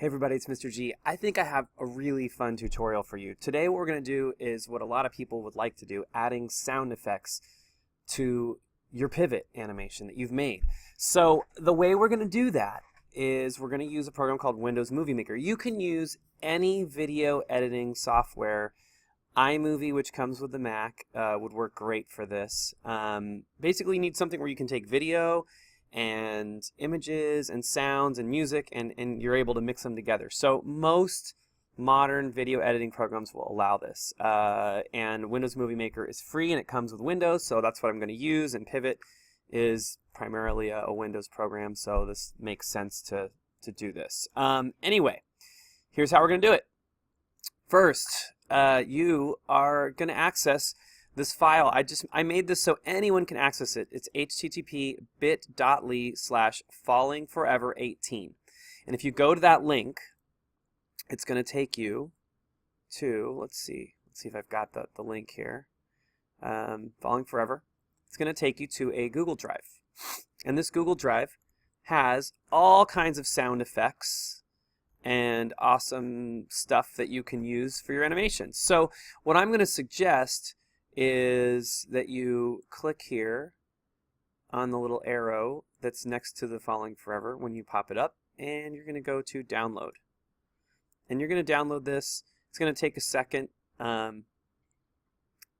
Hey everybody, it's Mr. G. I think I have a really fun tutorial for you. Today what we're going to do is what a lot of people would like to do, adding sound effects to your pivot animation that you've made. So the way we're going to do that is we're going to use a program called Windows Movie Maker. You can use any video editing software. iMovie, which comes with the Mac, would work great for this. Basically you need something where you can take video and images and sounds and music and you're able to mix them together. So most modern video editing programs will allow this. And Windows Movie Maker is free and it comes with Windows, so that's what I'm going to use. And Pivot is primarily a Windows program, so this makes sense to do this. Anyway, here's how we're going to do it. First, you are going to access this file. I made this so anyone can access it. It's http://fallingforever18. And if you go to that link, it's going to take you to, let's see if I've got the link here. Falling Forever. It's going to take you to a Google Drive. And this Google Drive has all kinds of sound effects and awesome stuff that you can use for your animations. So what I'm going to suggest is that you click here on the little arrow that's next to the Falling Forever when you pop it up, and you're going to go to download. And you're going to download this. It's going to take a second, and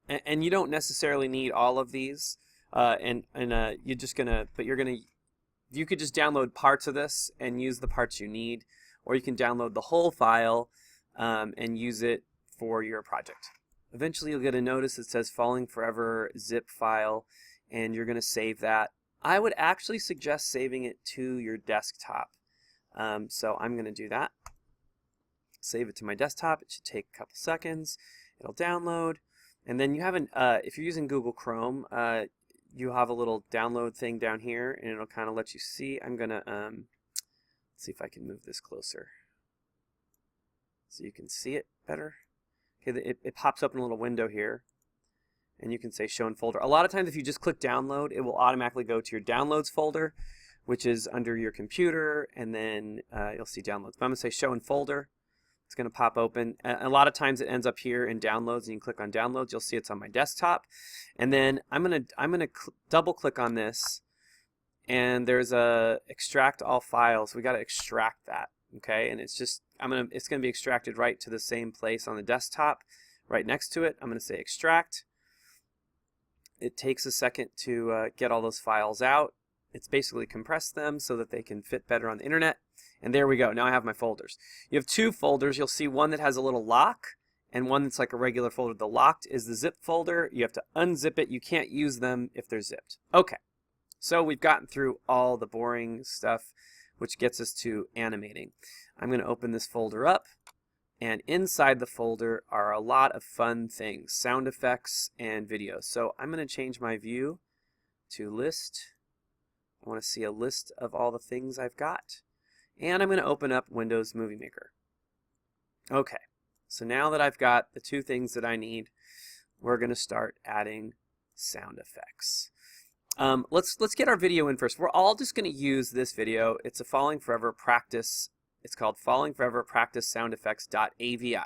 you don't necessarily need all of these. You're just gonna, you could just download parts of this and use the parts you need, or you can download the whole file and use it for your project. Eventually you'll get a notice that says Falling Forever zip file, and you're going to save that. I would actually suggest saving it to your desktop. So I'm going to do that. Save it to my desktop. It should take a couple seconds. It'll download. And then you have if you're using Google Chrome, you have a little download thing down here, and it'll kind of let you see. I'm going to see if I can move this closer so you can see it better. Okay, it pops up in a little window here, and you can say show in folder. A lot of times if you just click download, it will automatically go to your downloads folder, which is under your computer, and then you'll see downloads. But I'm going to say show in folder. It's going to pop open. A lot of times it ends up here in downloads, and you can click on downloads. You'll see it's on my desktop. And then I'm going to double click on this, and there's a extract all files. We got to extract that. Okay, and it's just it's going to be extracted right to the same place on the desktop, right next to it. I'm going to say extract. It takes a second to get all those files out. It's basically compressed them so that they can fit better on the internet. And there we go. Now I have my folders. You have two folders. You'll see one that has a little lock and one that's like a regular folder. The locked is the zip folder. You have to unzip it. You can't use them if they're zipped. Okay, so we've gotten through all the boring stuff, which gets us to animating. I'm going to open this folder up, and inside the folder are a lot of fun things, sound effects and videos. So I'm going to change my view to list. I want to see a list of all the things I've got. And I'm going to open up Windows Movie Maker. Okay, so now that I've got the two things that I need, we're going to start adding sound effects. Let's get our video in first. We're all just going to use this video. It's a Falling Forever practice. It's called Falling Forever Practice Sound Effects.avi.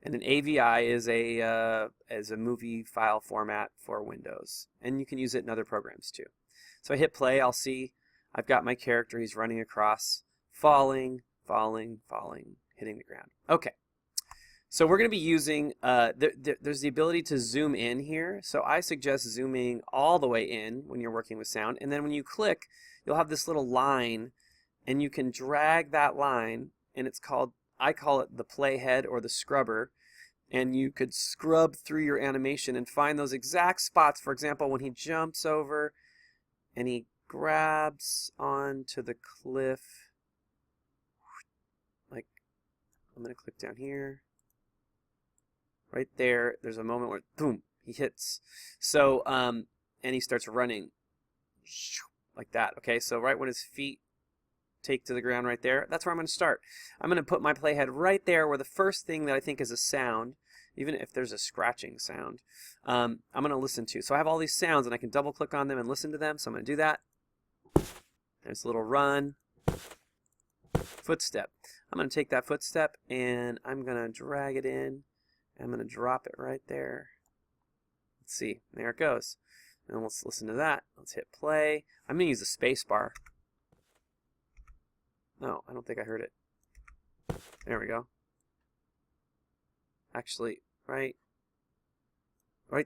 And an AVI is a movie file format for Windows. And you can use it in other programs too. So I hit play. I'll see I've got my character. He's running across, falling, falling, falling, hitting the ground. Okay. So we're going to be using, there's the ability to zoom in here. So I suggest zooming all the way in when you're working with sound. And then when you click, you'll have this little line, and you can drag that line, and it's called, I call it the playhead or the scrubber. And you could scrub through your animation and find those exact spots. For example, when he jumps over and he grabs onto the cliff, like, I'm going to click down here. Right there, there's a moment where, boom, he hits. So, and he starts running like that. Okay, so right when his feet take to the ground right there, that's where I'm going to start. I'm going to put my playhead right there where the first thing that I think is a sound, even if there's a scratching sound, I'm going to listen to. So I have all these sounds, and I can double click on them and listen to them. So I'm going to do that. There's a little run. footstep. I'm going to take that footstep and I'm going to drag it in. I'm going to drop it right there. Let's see. There it goes. And let's listen to that. Let's hit play. I'm going to use the space bar. No, I don't think I heard it. There we go. Actually, right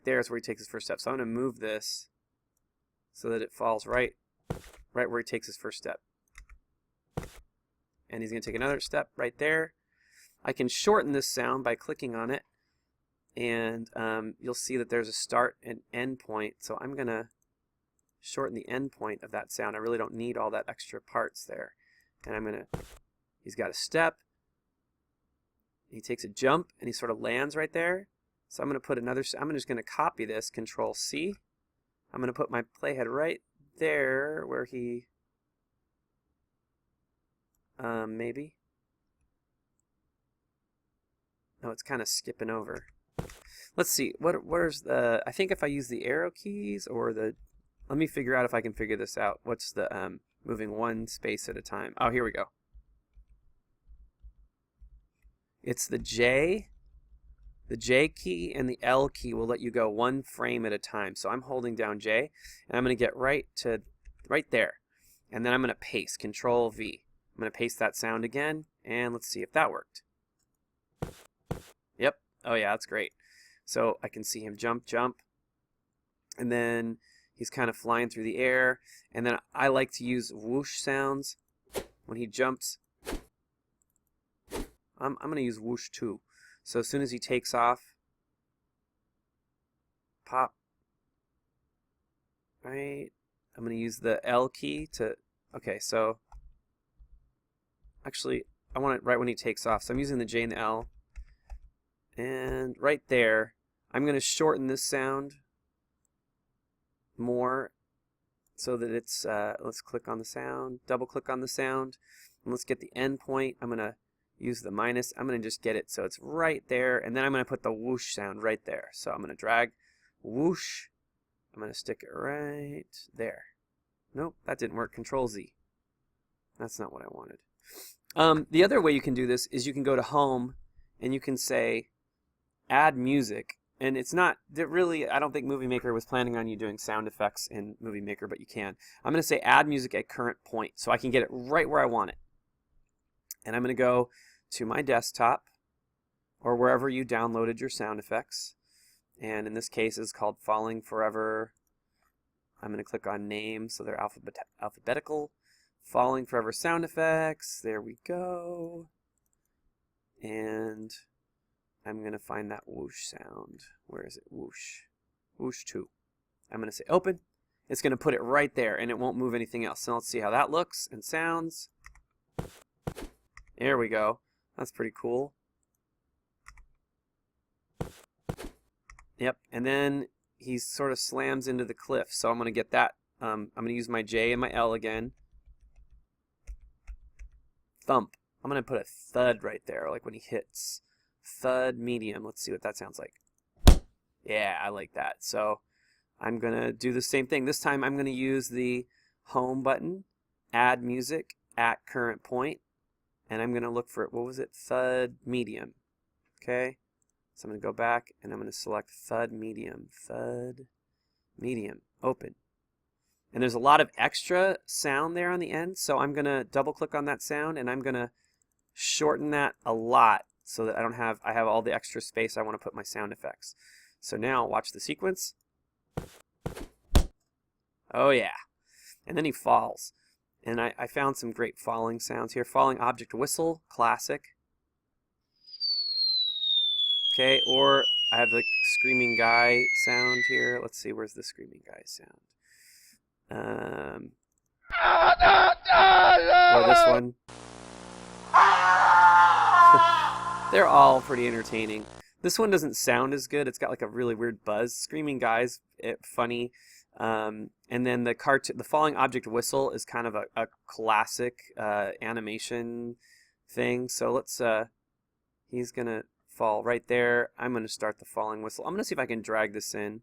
there is where he takes his first step. So I'm going to move this so that it falls right where he takes his first step. And he's going to take another step right there. I can shorten this sound by clicking on it. And you'll see that there's a start and end point. So I'm going to shorten the end point of that sound. I really don't need all that extra parts there. And I'm going to, he's got a step. He takes a jump and he sort of lands right there. So I'm going to put another, I'm just going to copy this, Control C. I'm going to put my playhead right there where he, maybe. No, it's kind of skipping over. Let's see, where's the, I think if I use the arrow keys or the, let me figure out if I can figure this out. What's the, moving one space at a time. Oh, here we go. It's the J key and the L key will let you go one frame at a time. So I'm holding down J and I'm going to get right there. And then I'm going to paste, Control V. I'm going to paste that sound again and let's see if that worked. Yep. Oh yeah, that's great. So I can see him jump, and then he's kind of flying through the air. And then I like to use whoosh sounds when he jumps. I'm going to use whoosh too. So as soon as he takes off, pop. Right. I'm going to use the L key to, okay, so actually I want it right when he takes off. So I'm using the J and the L. And right there, I'm going to shorten this sound more so that it's, let's click on the sound, double click on the sound, and let's get the end point. I'm going to use the minus. I'm going to just get it so it's right there, and then I'm going to put the whoosh sound right there. So I'm going to drag whoosh. I'm going to stick it right there. Nope, that didn't work. Control Z. That's not what I wanted. The other way you can do this is you can go to Home, and you can say Add Music. And it's not, really, I don't think Movie Maker was planning on you doing sound effects in Movie Maker, but you can. I'm going to say Add Music at Current Point, so I can get it right where I want it. And I'm going to go to my desktop, or wherever you downloaded your sound effects. And in this case, it's called Falling Forever. I'm going to click on Name, so they're alphabetical. Falling Forever sound effects. There we go. And I'm going to find that whoosh sound. Where is it? Whoosh. Whoosh 2. I'm going to say open. It's going to put it right there, and it won't move anything else. So let's see how that looks and sounds. There we go. That's pretty cool. Yep, and then he sort of slams into the cliff. So I'm going to get that. I'm going to use my J and my L again. Thump. I'm going to put a thud right there, like when he hits. Thud medium. Let's see what that sounds like. Yeah, I like that. So I'm going to do the same thing. This time I'm going to use the Home button, Add Music at Current Point, and I'm going to look for, what was it? Thud medium. Okay? So I'm going to go back and I'm going to select Thud medium. Thud medium. Open. And there's a lot of extra sound there on the end, so I'm going to double click on that sound and I'm going to shorten that a lot so that I have all the extra space I want to put my sound effects. So now watch the sequence. Oh yeah. And then he falls. And I found some great falling sounds here. Falling object whistle, classic. Okay, or I have the screaming guy sound here. Let's see, where's the screaming guy sound? Or this one. They're all pretty entertaining. This one doesn't sound as good. It's got like a really weird buzz. Screaming Guy's funny. And then the falling object whistle is kind of a classic animation thing. So let's, he's going to fall right there. I'm going to start the falling whistle. I'm going to see if I can drag this in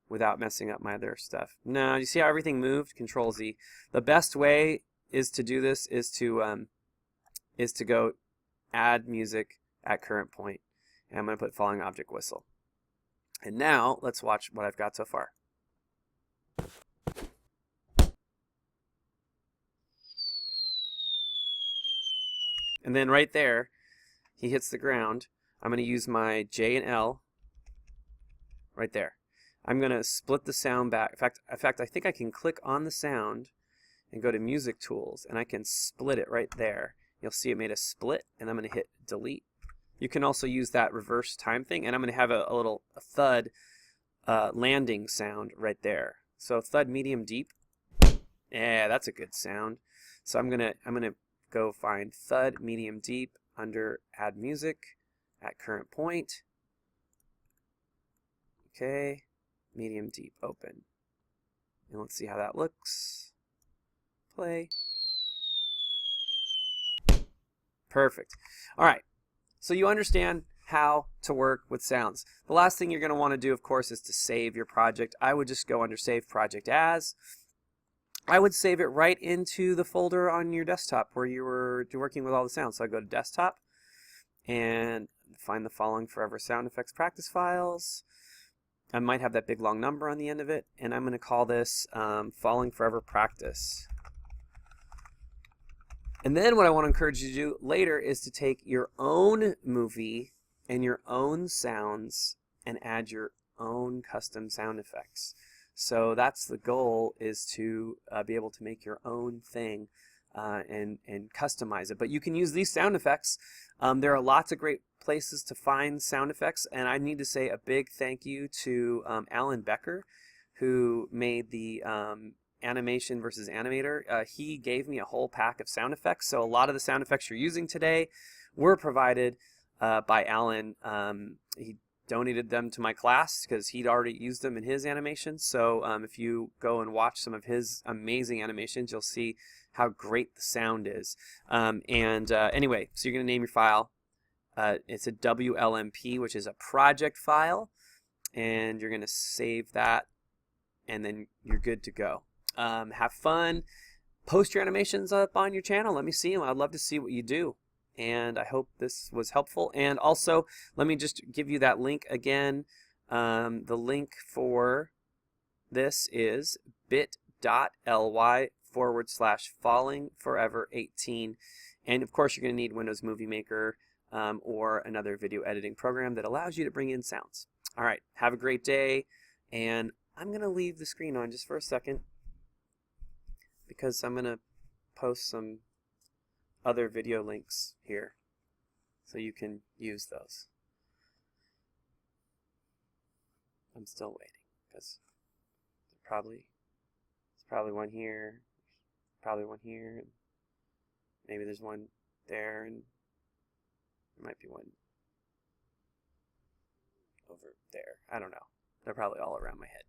without messing up my other stuff. No, you see how everything moved? Control Z. The best way is to do this is to is to go add music at current point. And I'm going to put falling object whistle. And now let's watch what I've got so far. And then right there, he hits the ground. I'm going to use my J and L right there. I'm going to split the sound back. In fact, I think I can click on the sound and go to Music Tools, and I can split it right there. You'll see it made a split, and I'm going to hit Delete. You can also use that reverse time thing, and I'm going to have a little thud landing sound right there. So thud medium deep. Yeah, that's a good sound. So I'm gonna go find thud medium deep under Add Music at current point. Okay, medium deep open. And let's see how that looks. Play. Perfect. All right. So you understand how to work with sounds. The last thing you're going to want to do, of course, is to save your project. I would just go under Save Project As. I would save it right into the folder on your desktop where you were working with all the sounds. So I go to Desktop and find the following Forever Sound Effects practice files. I might have that big long number on the end of it, and I'm going to call this Falling Forever Practice. And then what I want to encourage you to do later is to take your own movie and your own sounds and add your own custom sound effects. So that's the goal, is to be able to make your own thing and customize it. But you can use these sound effects. There are lots of great places to find sound effects, and I need to say a big thank you to Alan Becker, who made the Animation versus Animator. He gave me a whole pack of sound effects, so a lot of the sound effects you're using today were provided by Alan. He donated them to my class because he'd already used them in his animations. So if you go and watch some of his amazing animations, you'll see how great the sound is. Anyway, so you're going to name your file. It's a WLMP, which is a project file, and you're going to save that, and then you're good to go. Have fun. Post your animations up on your channel. Let me see them. I'd love to see what you do. And I hope this was helpful. And also, let me just give you that link again. The link for this is bit.ly/fallingforever18. And of course, you're going to need Windows Movie Maker or another video editing program that allows you to bring in sounds. All right, have a great day. And I'm going to leave the screen on just for a second because I'm going to post some other video links here so you can use those. I'm still waiting because there's probably one here, probably one here, maybe there's one there, and there might be one over there. I don't know. They're probably all around my head.